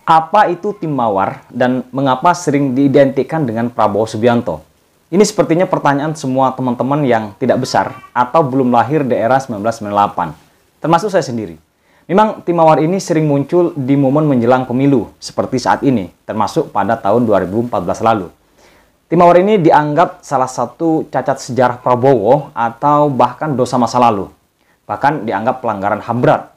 Apa itu tim Mawar dan mengapa sering diidentikan dengan Prabowo Subianto? Ini sepertinya pertanyaan semua teman-teman yang tidak besar atau belum lahir di era 1998, termasuk saya sendiri. Memang tim Mawar ini sering muncul di momen menjelang pemilu seperti saat ini, termasuk pada tahun 2014 lalu. Tim Mawar ini dianggap salah satu cacat sejarah Prabowo atau bahkan dosa masa lalu. Bahkan dianggap pelanggaran HAM berat.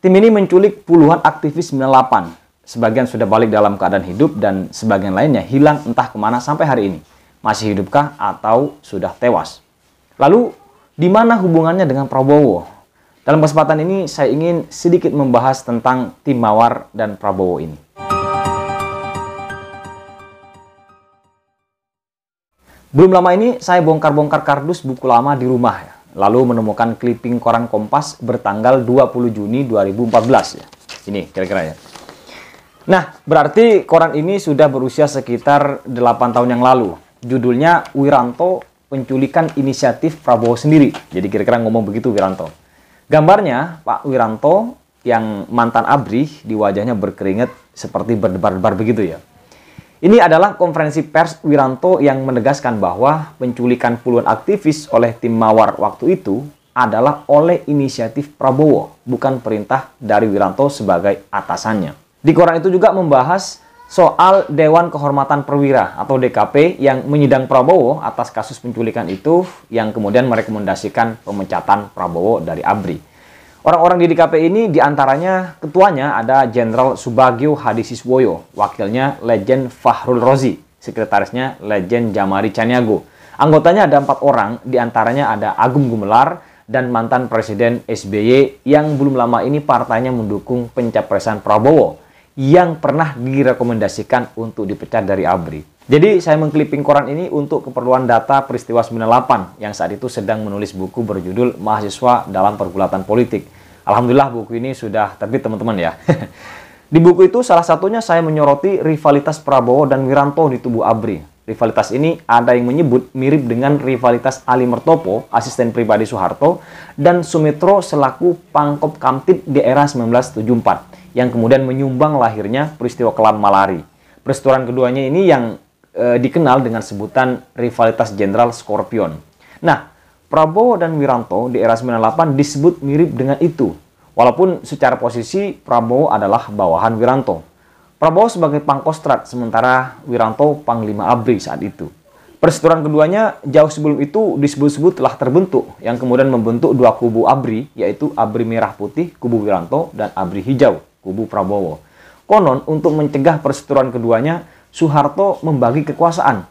Tim ini menculik puluhan aktivis 98. Sebagian sudah balik dalam keadaan hidup dan sebagian lainnya hilang entah kemana sampai hari ini. Masih hidupkah atau sudah tewas? Lalu, di mana hubungannya dengan Prabowo? Dalam kesempatan ini, saya ingin sedikit membahas tentang tim Mawar dan Prabowo ini. Belum lama ini, saya bongkar-bongkar kardus buku lama di rumah, ya. Lalu menemukan clipping koran Kompas bertanggal 20 Juni 2014. Ya. Ini kira-kira ya. Nah, berarti koran ini sudah berusia sekitar 8 tahun yang lalu. Judulnya Wiranto, Penculikan Inisiatif Prabowo Sendiri. Jadi kira-kira ngomong begitu Wiranto. Gambarnya Pak Wiranto yang mantan ABRI, di wajahnya berkeringat seperti berdebar-debar begitu ya. Ini adalah konferensi pers Wiranto yang menegaskan bahwa penculikan puluhan aktivis oleh tim Mawar waktu itu adalah oleh inisiatif Prabowo, bukan perintah dari Wiranto sebagai atasannya. Di koran itu juga membahas soal Dewan Kehormatan Perwira atau DKP yang menyidang Prabowo atas kasus penculikan itu yang kemudian merekomendasikan pemecatan Prabowo dari ABRI. Orang-orang di DKP ini diantaranya ketuanya ada Jenderal Subagio Hadisiswoyo, wakilnya Legend Fahrul Rozi, sekretarisnya Legend Jamari Caniago. Anggotanya ada 4 orang, diantaranya ada Agung Gumelar dan mantan Presiden SBY yang belum lama ini partainya mendukung pencapresan Prabowo yang pernah direkomendasikan untuk dipecat dari ABRI. Jadi saya mengkliping koran ini untuk keperluan data peristiwa 98 yang saat itu sedang menulis buku berjudul Mahasiswa dalam Pergulatan Politik. Alhamdulillah buku ini sudah terbit teman-teman ya. Di buku itu salah satunya saya menyoroti rivalitas Prabowo dan Wiranto di tubuh ABRI. Rivalitas ini ada yang menyebut mirip dengan rivalitas Ali Mertopo, asisten pribadi Soeharto, dan Sumitro selaku Pangkop Kamtib di era 1974. Yang kemudian menyumbang lahirnya peristiwa kelam Malari. Perseteruan keduanya ini yang dikenal dengan sebutan rivalitas Jenderal Skorpion. Nah, Prabowo dan Wiranto di era 98 disebut mirip dengan itu. Walaupun secara posisi Prabowo adalah bawahan Wiranto. Prabowo sebagai Pangkostrat, sementara Wiranto Panglima ABRI saat itu. Perseteruan keduanya jauh sebelum itu disebut-sebut telah terbentuk, yang kemudian membentuk dua kubu ABRI, yaitu ABRI Merah Putih, kubu Wiranto, dan ABRI Hijau, kubu Prabowo. Konon, untuk mencegah perseteruan keduanya, Soeharto membagi kekuasaan.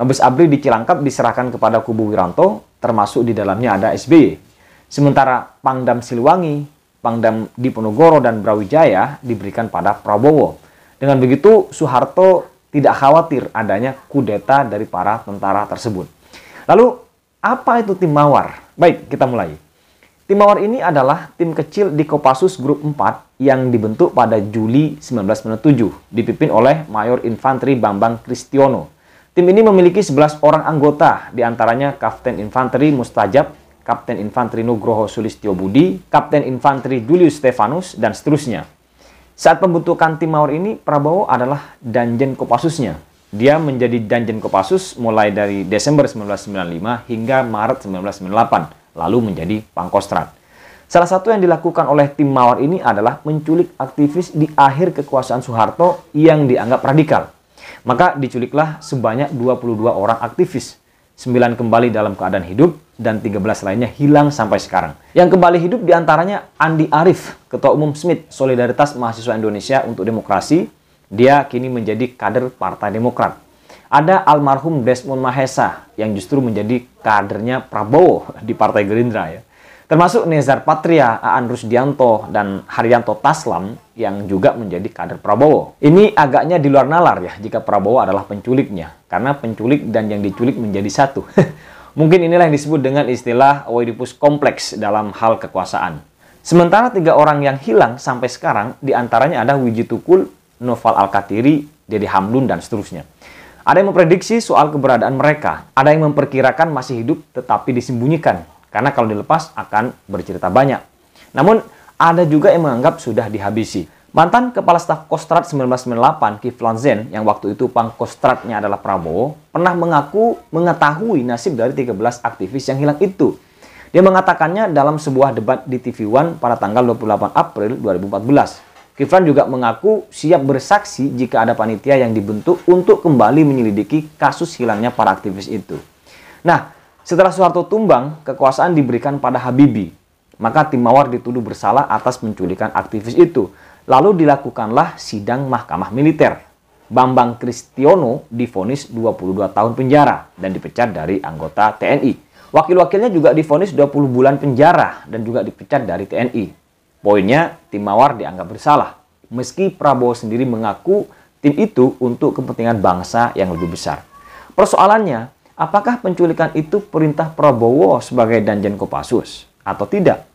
Mabes ABRI di Cilangkap diserahkan kepada kubu Wiranto, termasuk di dalamnya ada SBY. Sementara Pangdam Siliwangi, Pangdam Diponegoro, dan Brawijaya diberikan pada Prabowo. Dengan begitu, Soeharto tidak khawatir adanya kudeta dari para tentara tersebut. Lalu, apa itu tim Mawar? Baik, kita mulai. Tim Mawar ini adalah tim kecil di Kopassus Grup 4 yang dibentuk pada Juli 1997, dipimpin oleh Mayor Infanteri Bambang Kristiono. Tim ini memiliki 11 orang anggota, diantaranya Kapten Infanteri Mustajab, Kapten Infanteri Nugroho Sulistyo Budi, Kapten Infanteri Julius Stefanus, dan seterusnya. Saat pembentukan tim Mawar ini, Prabowo adalah Danjen Kopassusnya. Dia menjadi Danjen Kopassus mulai dari Desember 1995 hingga Maret 1998, lalu menjadi Pangkostrat. Salah satu yang dilakukan oleh tim Mawar ini adalah menculik aktivis di akhir kekuasaan Soeharto yang dianggap radikal. Maka diculiklah sebanyak 22 orang aktivis. 9 kembali dalam keadaan hidup, dan 13 lainnya hilang sampai sekarang. Yang kembali hidup diantaranya Andi Arief, Ketua Umum SMID, Solidaritas Mahasiswa Indonesia untuk Demokrasi. Dia kini menjadi kader Partai Demokrat. Ada almarhum Desmond Mahesa, yang justru menjadi kadernya Prabowo di Partai Gerindra ya. Termasuk Nezar Patria, Aan Rusdianto, dan Haryanto Taslam yang juga menjadi kader Prabowo. Ini agaknya di luar nalar ya jika Prabowo adalah penculiknya, karena penculik dan yang diculik menjadi satu. Mungkin inilah yang disebut dengan istilah Oedipus kompleks dalam hal kekuasaan. Sementara 3 orang yang hilang sampai sekarang, diantaranya ada Wiji Tukul, Noval Al-Katiri, Dede Hamdun, dan seterusnya. Ada yang memprediksi soal keberadaan mereka, ada yang memperkirakan masih hidup tetapi disembunyikan, karena kalau dilepas akan bercerita banyak. Namun, ada juga yang menganggap sudah dihabisi. Mantan Kepala Staf Kostrad 1998, Kiflan Zen, yang waktu itu Pangkostradnya adalah Prabowo, pernah mengaku mengetahui nasib dari 13 aktivis yang hilang itu. Dia mengatakannya dalam sebuah debat di TV One pada tanggal 28 April 2014. Kiflan juga mengaku siap bersaksi jika ada panitia yang dibentuk untuk kembali menyelidiki kasus hilangnya para aktivis itu. Nah, setelah Soeharto tumbang, kekuasaan diberikan pada Habibie. Maka tim Mawar dituduh bersalah atas penculikan aktivis itu. Lalu dilakukanlah sidang Mahkamah Militer. Bambang Kristiono divonis 22 tahun penjara dan dipecat dari anggota TNI. Wakil-wakilnya juga divonis 20 bulan penjara dan juga dipecat dari TNI. Poinnya, tim Mawar dianggap bersalah. Meski Prabowo sendiri mengaku tim itu untuk kepentingan bangsa yang lebih besar. Persoalannya, apakah penculikan itu perintah Prabowo sebagai Danjen Kopassus atau tidak?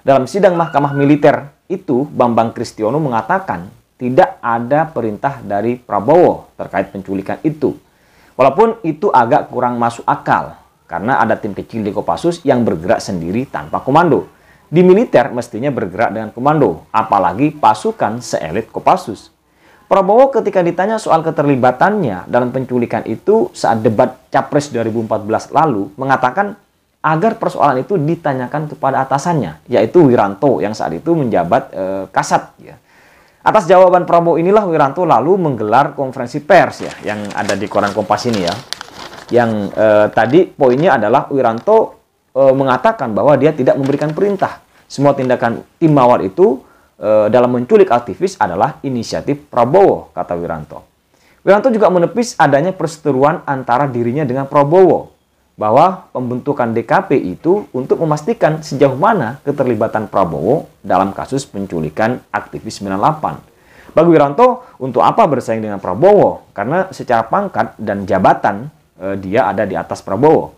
Dalam sidang Mahkamah Militer itu, Bambang Kristiono mengatakan tidak ada perintah dari Prabowo terkait penculikan itu. Walaupun itu agak kurang masuk akal, karena ada tim kecil di Kopassus yang bergerak sendiri tanpa komando. Di militer mestinya bergerak dengan komando, apalagi pasukan seelit Kopassus. Prabowo ketika ditanya soal keterlibatannya dalam penculikan itu saat debat Capres 2014 lalu, mengatakan agar persoalan itu ditanyakan kepada atasannya, yaitu Wiranto yang saat itu menjabat Kasat. Ya. Atas jawaban Prabowo inilah Wiranto lalu menggelar konferensi pers ya, yang ada di koran Kompas ini ya. Yang tadi poinnya adalah Wiranto mengatakan bahwa dia tidak memberikan perintah. Semua tindakan tim Mawar itu dalam menculik aktivis adalah inisiatif Prabowo, kata Wiranto. Wiranto juga menepis adanya perseteruan antara dirinya dengan Prabowo, bahwa pembentukan DKP itu untuk memastikan sejauh mana keterlibatan Prabowo dalam kasus penculikan aktivis 98. Bagi Wiranto, untuk apa bersaing dengan Prabowo? Karena secara pangkat dan jabatan dia ada di atas Prabowo.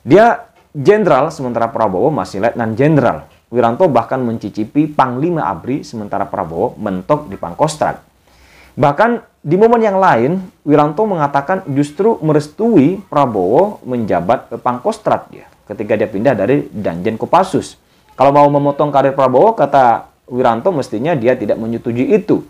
Dia jenderal sementara Prabowo masih letnan jenderal. Wiranto bahkan mencicipi Panglima ABRI sementara Prabowo mentok di Pangkostrat. Bahkan di momen yang lain, Wiranto mengatakan justru merestui Prabowo menjabat Pangkostrat ya, ketika dia pindah dari Danjen Kopassus. Kalau mau memotong karir Prabowo, kata Wiranto, mestinya dia tidak menyetujui itu.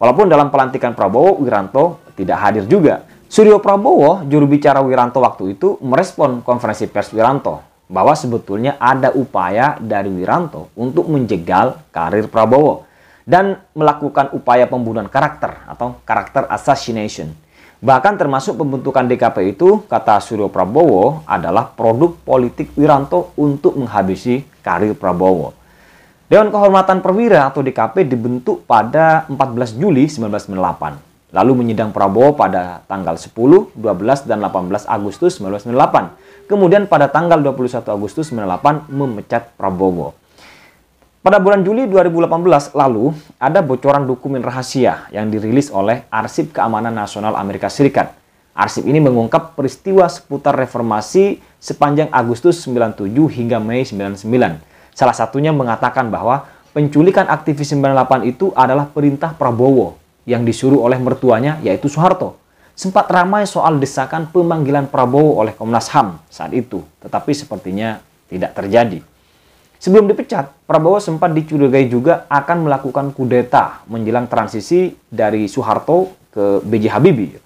Walaupun dalam pelantikan Prabowo, Wiranto tidak hadir juga. Suryo Prabowo, juru bicara Wiranto waktu itu, merespon konferensi pers Wiranto bahwa sebetulnya ada upaya dari Wiranto untuk menjegal karir Prabowo dan melakukan upaya pembunuhan karakter atau karakter assassination. Bahkan termasuk pembentukan DKP itu, kata Suryo Prabowo, adalah produk politik Wiranto untuk menghabisi karir Prabowo. Dewan Kehormatan Perwira atau DKP dibentuk pada 14 Juli 1998. Lalu menyidang Prabowo pada tanggal 10, 12, dan 18 Agustus 1998. Kemudian pada tanggal 21 Agustus 1998 memecat Prabowo. Pada bulan Juli 2018 lalu, ada bocoran dokumen rahasia yang dirilis oleh Arsip Keamanan Nasional Amerika Serikat. Arsip ini mengungkap peristiwa seputar reformasi sepanjang Agustus 97 hingga Mei 99. Salah satunya mengatakan bahwa penculikan aktivis 98 itu adalah perintah Prabowo yang disuruh oleh mertuanya, yaitu Soeharto. Sempat ramai soal desakan pemanggilan Prabowo oleh Komnas HAM saat itu, tetapi sepertinya tidak terjadi. Sebelum dipecat, Prabowo sempat dicurigai juga akan melakukan kudeta menjelang transisi dari Soeharto ke B.J. Habibie.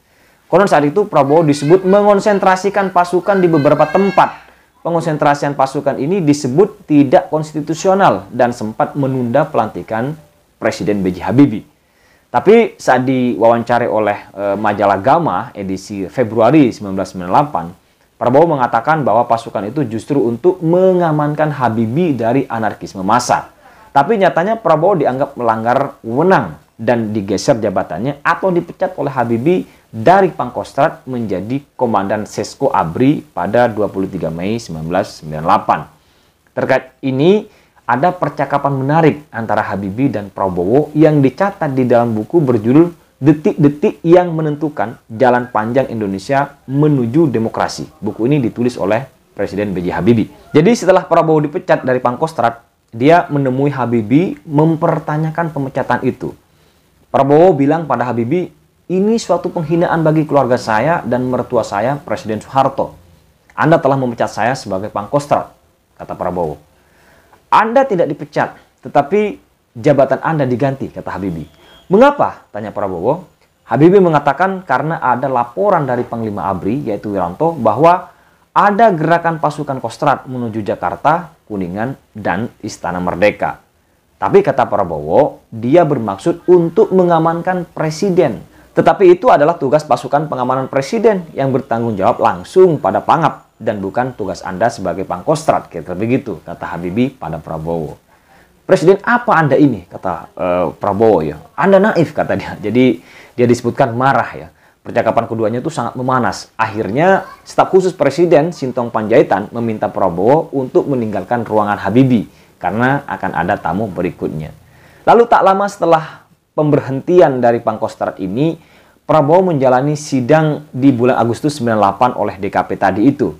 Konon saat itu Prabowo disebut mengonsentrasikan pasukan di beberapa tempat. Pengonsentrasian pasukan ini disebut tidak konstitusional dan sempat menunda pelantikan Presiden B.J. Habibie. Tapi saat diwawancari oleh majalah Gama edisi Februari 1998, Prabowo mengatakan bahwa pasukan itu justru untuk mengamankan Habibie dari anarkisme massa. Tapi nyatanya Prabowo dianggap melanggar wewenang dan digeser jabatannya atau dipecat oleh Habibie dari Pangkostrat menjadi Komandan Sesko ABRI pada 23 Mei 1998. Terkait ini, ada percakapan menarik antara Habibie dan Prabowo yang dicatat di dalam buku berjudul Detik-detik yang menentukan jalan panjang Indonesia menuju demokrasi. Buku ini ditulis oleh Presiden B.J. Habibie. Jadi setelah Prabowo dipecat dari Pangkostrat, dia menemui Habibie mempertanyakan pemecatan itu. Prabowo bilang pada Habibie, ini suatu penghinaan bagi keluarga saya dan mertua saya, Presiden Soeharto. Anda telah memecat saya sebagai Pangkostrat, kata Prabowo. Anda tidak dipecat, tetapi jabatan Anda diganti, kata Habibie. Mengapa? Tanya Prabowo. Habibie mengatakan karena ada laporan dari Panglima ABRI, yaitu Wiranto, bahwa ada gerakan pasukan Kostrad menuju Jakarta, Kuningan, dan Istana Merdeka. Tapi kata Prabowo, dia bermaksud untuk mengamankan presiden. Tetapi itu adalah tugas pasukan pengamanan presiden yang bertanggung jawab langsung pada Pangap dan bukan tugas Anda sebagai Pangkostrad, kira-kira begitu, kata Habibie pada Prabowo. Presiden apa Anda ini, kata Prabowo ya. Anda naif, kata dia. Jadi dia disebutkan marah ya. Percakapan keduanya itu sangat memanas. Akhirnya staf khusus Presiden Sintong Panjaitan meminta Prabowo untuk meninggalkan ruangan Habibie karena akan ada tamu berikutnya. Lalu tak lama setelah pemberhentian dari Pangkostrad ini, Prabowo menjalani sidang di bulan Agustus 98 oleh DKP tadi itu,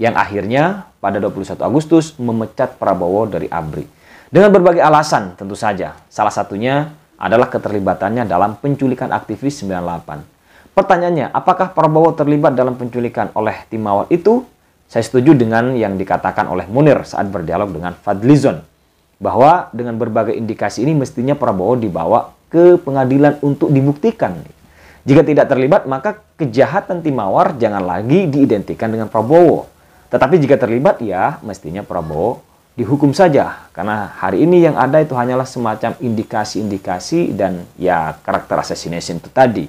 yang akhirnya pada 21 Agustus memecat Prabowo dari ABRI. Dengan berbagai alasan tentu saja, salah satunya adalah keterlibatannya dalam penculikan aktivis 98. Pertanyaannya, apakah Prabowo terlibat dalam penculikan oleh tim Mawar itu? Saya setuju dengan yang dikatakan oleh Munir saat berdialog dengan Fadlizon, bahwa dengan berbagai indikasi ini mestinya Prabowo dibawa ke pengadilan untuk dibuktikan. Jika tidak terlibat, maka kejahatan tim Mawar jangan lagi diidentikan dengan Prabowo. Tetapi jika terlibat, ya mestinya Prabowo dihukum saja. Karena hari ini yang ada itu hanyalah semacam indikasi-indikasi dan ya karakter assassination itu tadi.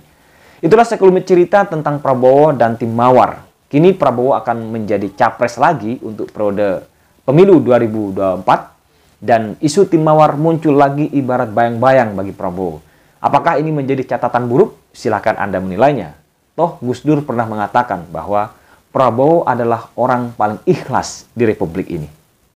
Itulah sekelumit cerita tentang Prabowo dan tim Mawar. Kini Prabowo akan menjadi capres lagi untuk periode pemilu 2024 dan isu tim Mawar muncul lagi ibarat bayang-bayang bagi Prabowo. Apakah ini menjadi catatan buruk? Silakan Anda menilainya. Toh Gus Dur pernah mengatakan bahwa Prabowo adalah orang paling ikhlas di Republik ini.